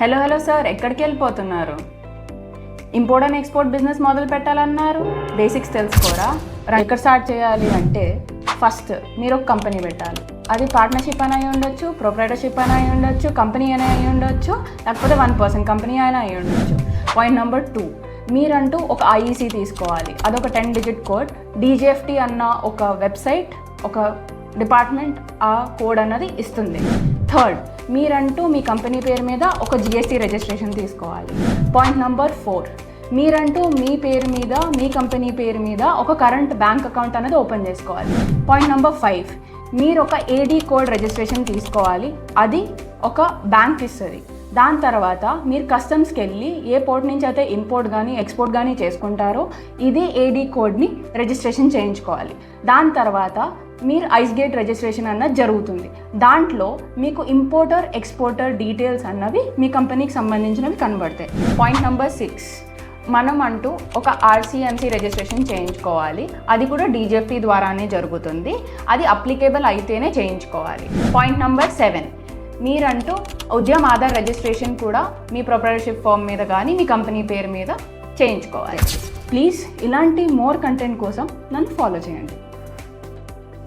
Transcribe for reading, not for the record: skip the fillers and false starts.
Hello sir, ఎక్కడికి వెళ్ళిపోతున్నారు? Import and export business మొదలు పెట్టాలన్నారు. బేసిక్స్ తెలుసుకోరా? ఎక్కడ స్టార్ట్ చేయాలి అంటే ఫస్ట్ మీరు ఒక కంపెనీ పెట్టాలి. అది పార్ట్నర్షిప్ అని అయి ఉండొచ్చు, ప్రొప్రైటర్షిప్ అని అయి ఉండొచ్చు, కంపెనీ అని అయి ఉండొచ్చు, లేకపోతే 1% కంపెనీ అయినా అయి ఉండొచ్చు. పాయింట్ నెంబర్ 2, మీరంటూ ఒక ఐఈసీ తీసుకోవాలి. అదొక 10 డిజిట్ కోడ్. డీజీఎఫ్టీ అన్న ఒక వెబ్సైట్, ఒక డిపార్ట్మెంట్ ఆ కోడ్ అన్నది ఇస్తుంది. థర్డ్, మీరంటూ మీ కంపెనీ పేరు మీద ఒక జిఎస్టీ రిజిస్ట్రేషన్ తీసుకోవాలి. పాయింట్ నెంబర్ 4, మీరంటూ మీ పేరు మీద, మీ కంపెనీ పేరు మీద ఒక కరెంట్ బ్యాంక్ అకౌంట్ అనేది ఓపెన్ చేసుకోవాలి. పాయింట్ నెంబర్ 5, మీరు ఒక ఏడీ కోడ్ రిజిస్ట్రేషన్ తీసుకోవాలి. అది ఒక బ్యాంక్ ఇస్తుంది. దాని తర్వాత మీరు కస్టమ్స్కి వెళ్ళి ఏ పోర్ట్ నుంచి అయితే ఇంపోర్ట్ కానీ ఎక్స్పోర్ట్ కానీ చేసుకుంటారో ఇది ఏడీ కోడ్ని రిజిస్ట్రేషన్ చేయించుకోవాలి. దాని తర్వాత మీరు ఐస్ గేట్ రిజిస్ట్రేషన్ అన్నది జరుగుతుంది. దాంట్లో మీకు ఇంపోర్టర్ ఎక్స్పోర్టర్ డీటెయిల్స్ అన్నవి మీ కంపెనీకి సంబంధించినవి కనబడతాయి. పాయింట్ నెంబర్ 6, మనం అంటూ ఒక ఆర్సీఎంసీ రిజిస్ట్రేషన్ చేయించుకోవాలి. అది కూడా డీజీఎఫ్టీ ద్వారానే జరుగుతుంది. అది అప్లికేబుల్ అయితేనే చేయించుకోవాలి. పాయింట్ నెంబర్ 7, మీరంటూ ఉద్యమ ఆధార్ రిజిస్ట్రేషన్ కూడా మీ ప్రొప్రైటర్షిప్ ఫర్మ్ మీద కానీ మీ కంపెనీ పేరు మీద చేయించుకోవాలి. ప్లీజ్ ఇలాంటి మోర్ కంటెంట్ కోసం నన్ను ఫాలో చేయండి.